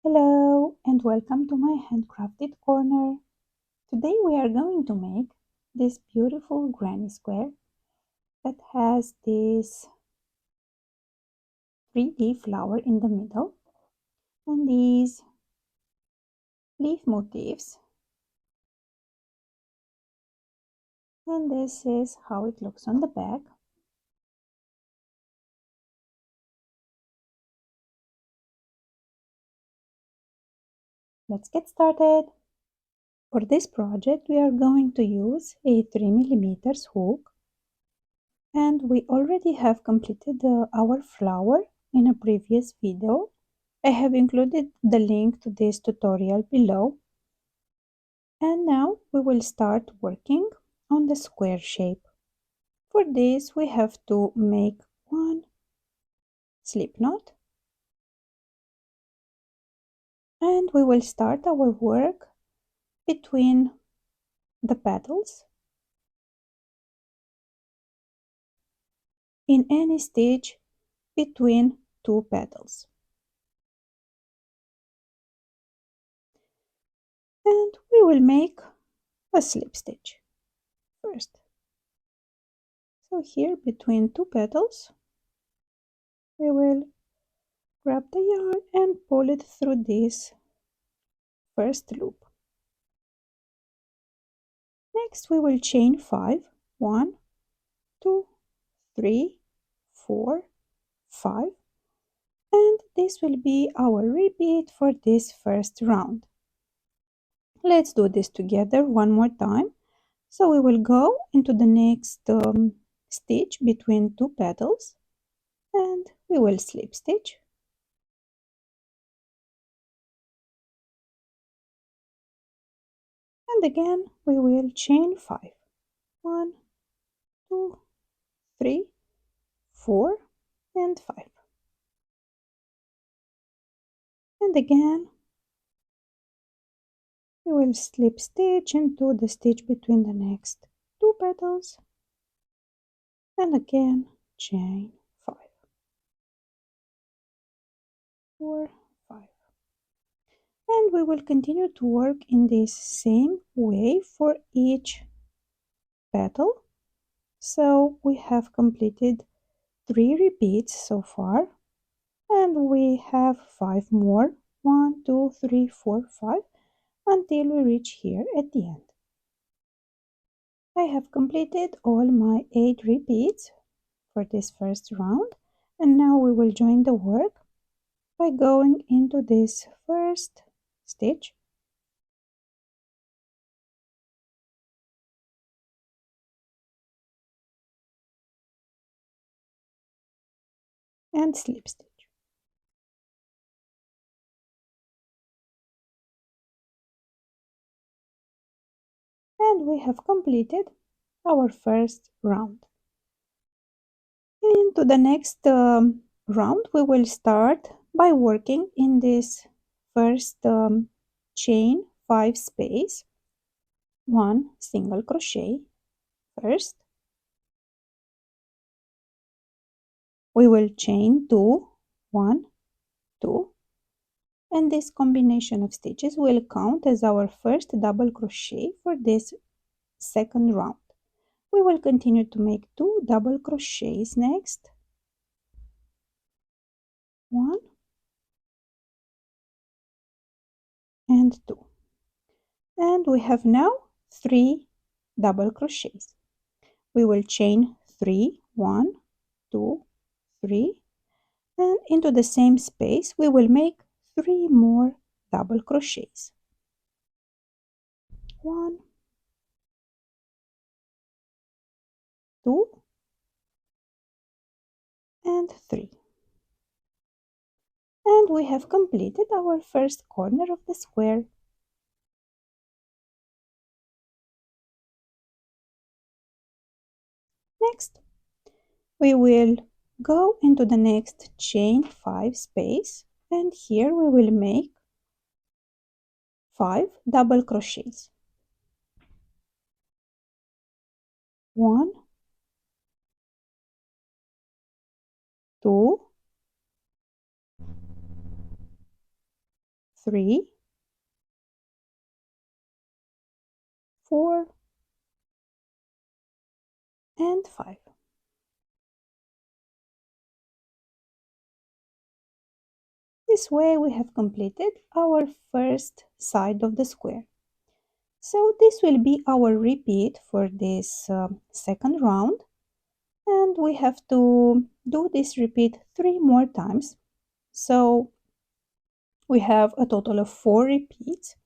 Hello and welcome to my handcrafted corner. Today we are going to make this beautiful granny square that has this 3D flower in the middle and these leaf motifs, and this is how it looks on the back. Let's get started. For this project we are going to use a 3mm hook, and we already have completed our flower in a previous video. I have included the link to this tutorial below. And now we will start working on the square shape. For this we have to make one slip knot, and we will start our work between the petals in any stitch between two petals. And we will make a slip stitch first. So here between two petals we will grab the yarn and pull it through this first loop. Next we will chain 5. 1, 2, 3, 4, 5, and this will be our repeat for this first round. Let's do this together one more time. So we will go into the next stitch between two petals, and we will slip stitch, and again we will chain 5. 1, 2, 3, 4, and 5, and again we will slip stitch into the stitch between the next two petals, and again chain 5, 4, 5, and we will continue to work in this same way for each petal. So we have completed 3 repeats so far, and we have 5 more. 1, 2, 3, 4, 5, until we reach here at the end. I have completed all my 8 repeats for this first round, and now we will join the work by going into this first stitch and slip stitch. And we have completed our first round. Into the next round we will start by working in this first chain 5 space, 1 single crochet first. We will chain 2, 1, 2, and this combination of stitches will count as our first double crochet for this second round. We will continue to make 2 double crochets next, 1 and 2, and we have now 3 double crochets. We will chain 3, 1, 2, 3, and into the same space we will make 3 more double crochets, 1, 2, and 3, and we have completed our first corner of the square. Next we will go into the next chain 5 space, and here we will make 5 double crochets, 1, 2, 3, 4, and 5. This way we have completed our first side of the square. So this will be our repeat for this second round, and we have to do this repeat 3 more times. So we have a total of 4 repeats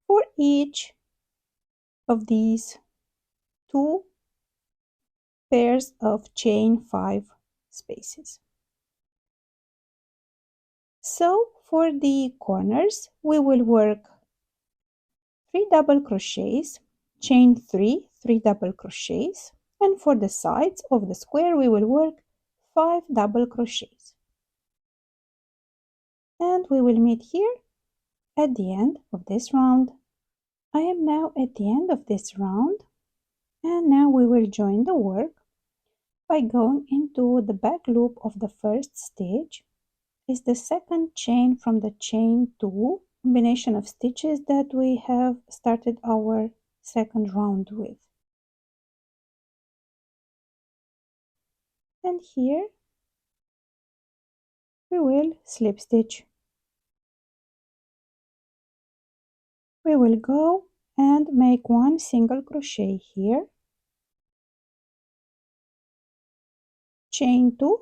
for each of these 2 pairs of chain 5 spaces. So for the corners we will work 3 double crochets, chain 3 double crochets, and for the sides of the square we will work 5 double crochets. And we will meet here at the end of this round. I am now at the end of this round, and now we will join the work by going into the back loop of the first stitch. Is the second chain from the chain 2 combination of stitches that we have started our second round with. And here we will slip stitch. We will go and make 1 single crochet here, chain 2,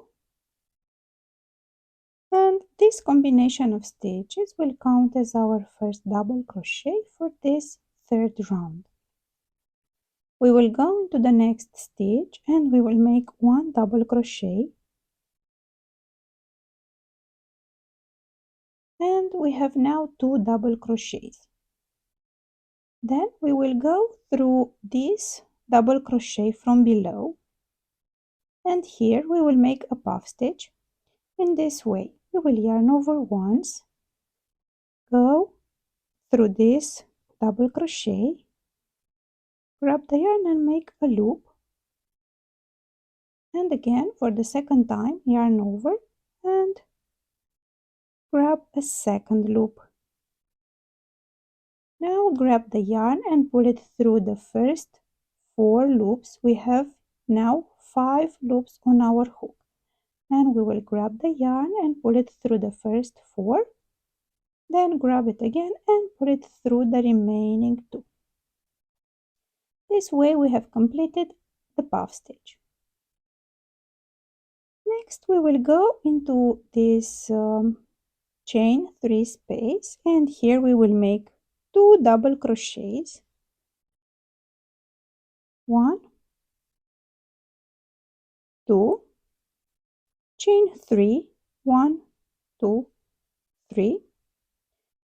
and this combination of stitches will count as our first double crochet for this third round. We will go into the next stitch and we will make 1 double crochet, and we have now 2 double crochets. Then we will go through this double crochet from below, and here we will make a puff stitch in this way. We will yarn over once, go through this double crochet, grab the yarn and make a loop, and again for the second time yarn over and grab a second loop. Now grab the yarn and pull it through the first 4 loops. We have now 5 loops on our hook, and we will grab the yarn and pull it through the first 4, then grab it again and pull it through the remaining 2. This way we have completed the puff stitch. Next we will go into this chain 3 space, and here we will make 2 double crochets, 1, 2, chain 3, 1, 2, 3,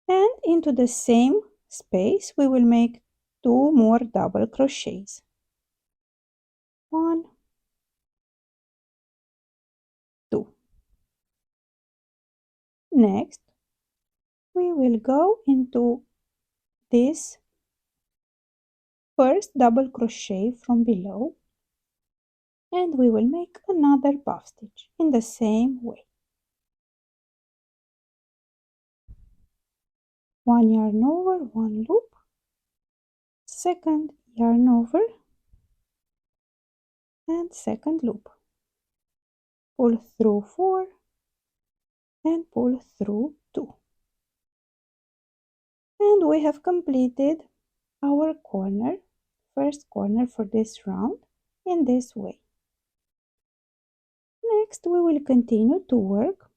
and into the same space we will make 2 more double crochets, 1, 2. Next we will go into this first double crochet from below, and we will make another puff stitch in the same way. 1 yarn over, 1 loop, second yarn over, and second loop. Pull through 4 and pull through 2. And we have completed our corner, first corner for this round, in this way. Next we will continue to work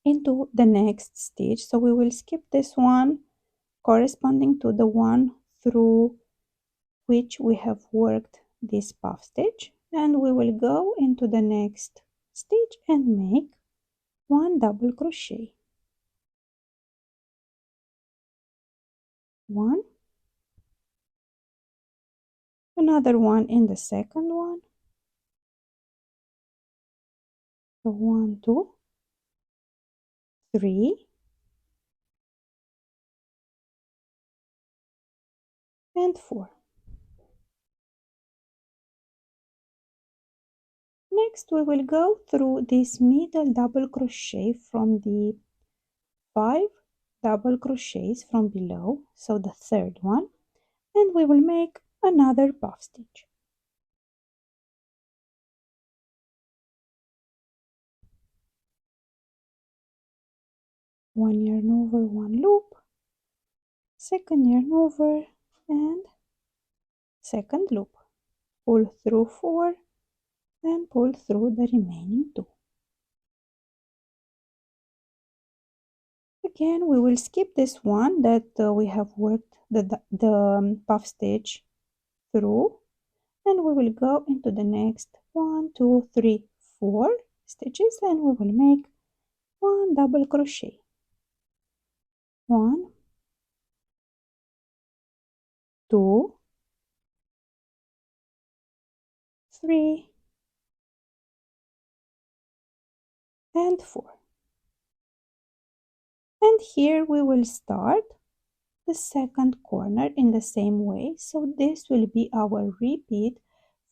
into the next stitch, so we will skip this one corresponding to the one through which we have worked this puff stitch, and we will go into the next stitch and make 1 double crochet, 1, another one in the second one, so 1, 2, 3, and 4. Next we will go through this middle double crochet from the 5 double crochets from below, so the third one, and we will make another puff stitch. One yarn over, one loop, second yarn over, and second loop. Pull through 4 and pull through the remaining 2. Again, we will skip this one that we have worked the puff stitch through, and we will go into the next 1, 2, 3, 4 stitches, and we will make one double crochet. 1, 2, 3, and 4. And here we will start the second corner in the same way, so this will be our repeat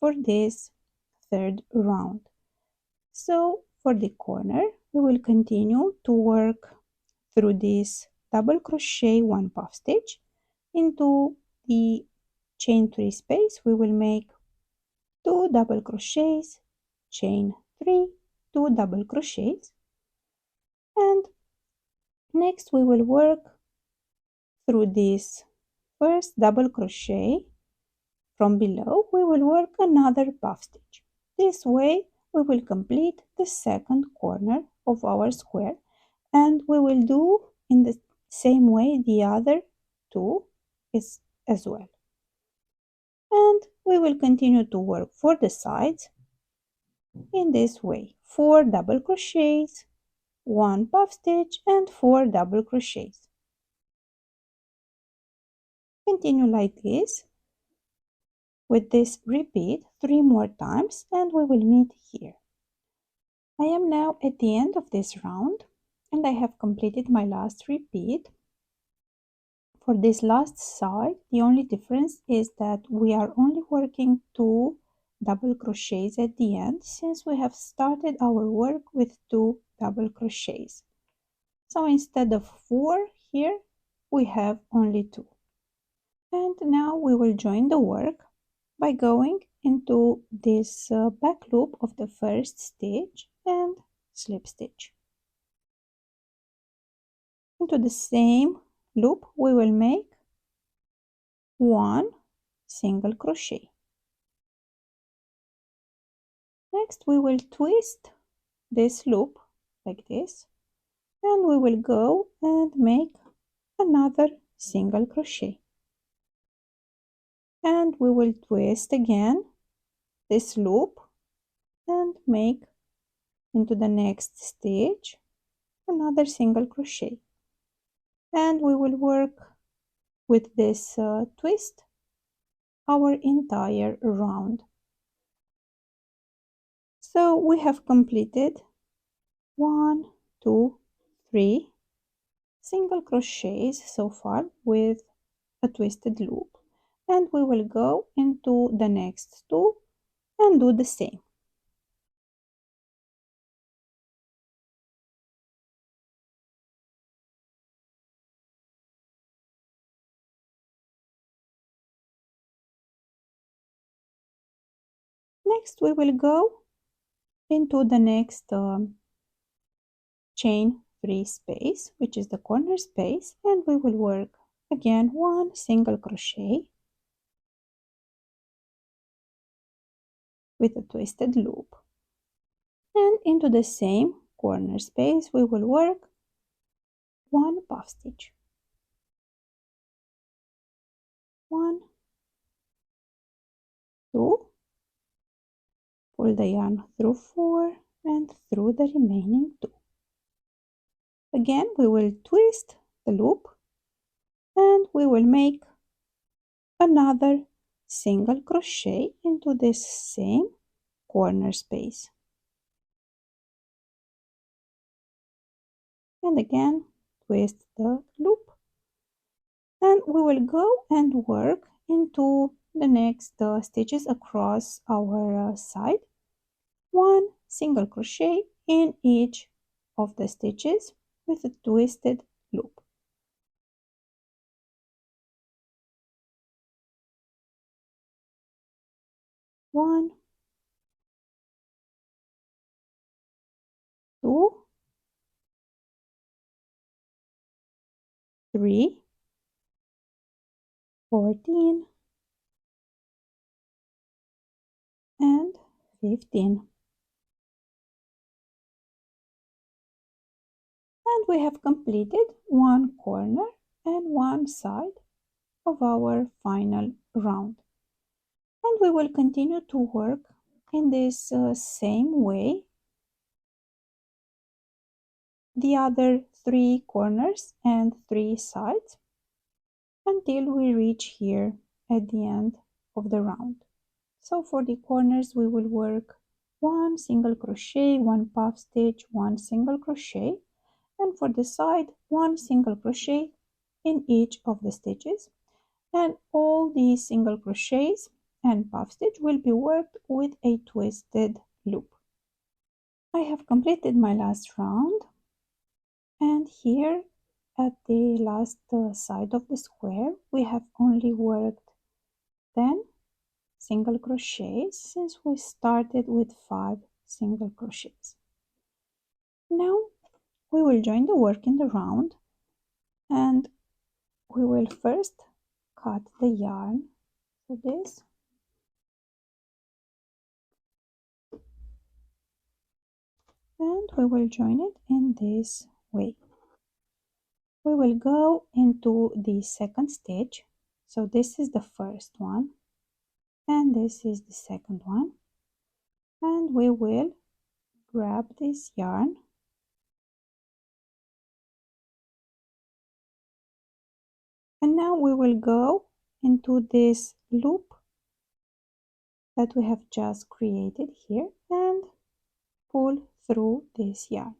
for this third round. So for the corner we will continue to work through this double crochet 1 puff stitch into the chain 3 space. We will make 2 double crochets, chain 3, 2 double crochets, and next we will work through this first double crochet from below. We will work another puff stitch. This way we will complete the second corner of our square, and we will do in the same way the other 2 as well. And we will continue to work for the sides in this way: 4 double crochets, 1 puff stitch, and 4 double crochets. Continue like this with this repeat 3 more times, and we will meet here. I am now at the end of this round, and I have completed my last repeat. For this last side, the only difference is that we are only working 2 double crochets at the end, since we have started our work with 2 double crochets. So instead of 4 here, we have only 2. And now we will join the work by going into this back loop of the first stitch and slip stitch. Into the same loop we will make 1 single crochet. Next we will twist this loop like this, and we will go and make another single crochet, and we will twist again this loop and make into the next stitch another single crochet, and we will work with this twist our entire round. So we have completed 1, 2, 3 single crochets so far with a twisted loop, and we will go into the next 2 and do the same. Next we will go into the next chain 3 space, which is the corner space, and we will work again 1 single crochet with a twisted loop, and into the same corner space we will work 1 puff stitch, 1, 2, pull the yarn through 4 and through the remaining 2. Again we will twist the loop, and we will make another single crochet into this same corner space, and again twist the loop, and we will go and work into the next stitches across our side, 1 single crochet in each of the stitches with a twisted loop. 1, 2, 3, 14, and 15. And we have completed one corner and one side of our final round. And we will continue to work in this same way the other 3 corners and 3 sides until we reach here at the end of the round. So for the corners we will work 1 single crochet, 1 puff stitch, 1 single crochet, and for the side 1 single crochet in each of the stitches, and all these single crochets and puff stitch will be worked with a twisted loop. I have completed my last round, and here at the last side of the square we have only worked 10 single crochets since we started with 5 single crochets. Now we will join the work in the round, and we will first cut the yarn for this, and we will join it in this way. We will go into the second stitch, so this is the first one and this is the second one, and we will grab this yarn and now we will go into this loop that we have just created here and pull through this yarn.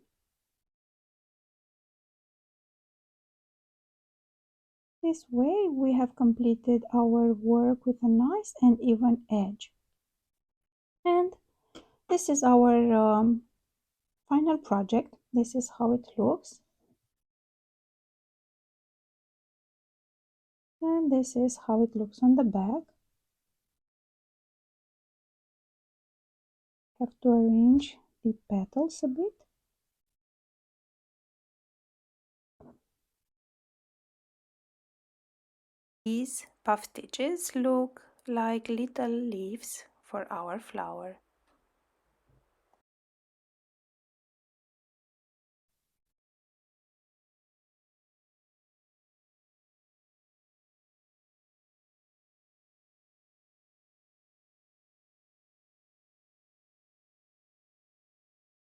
This way we have completed our work with a nice and even edge. And this is our final project. This is how it looks. And this is how it looks on the back. Have to arrange the petals a bit. These puff stitches look like little leaves for our flower.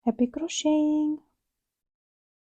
Happy crocheting!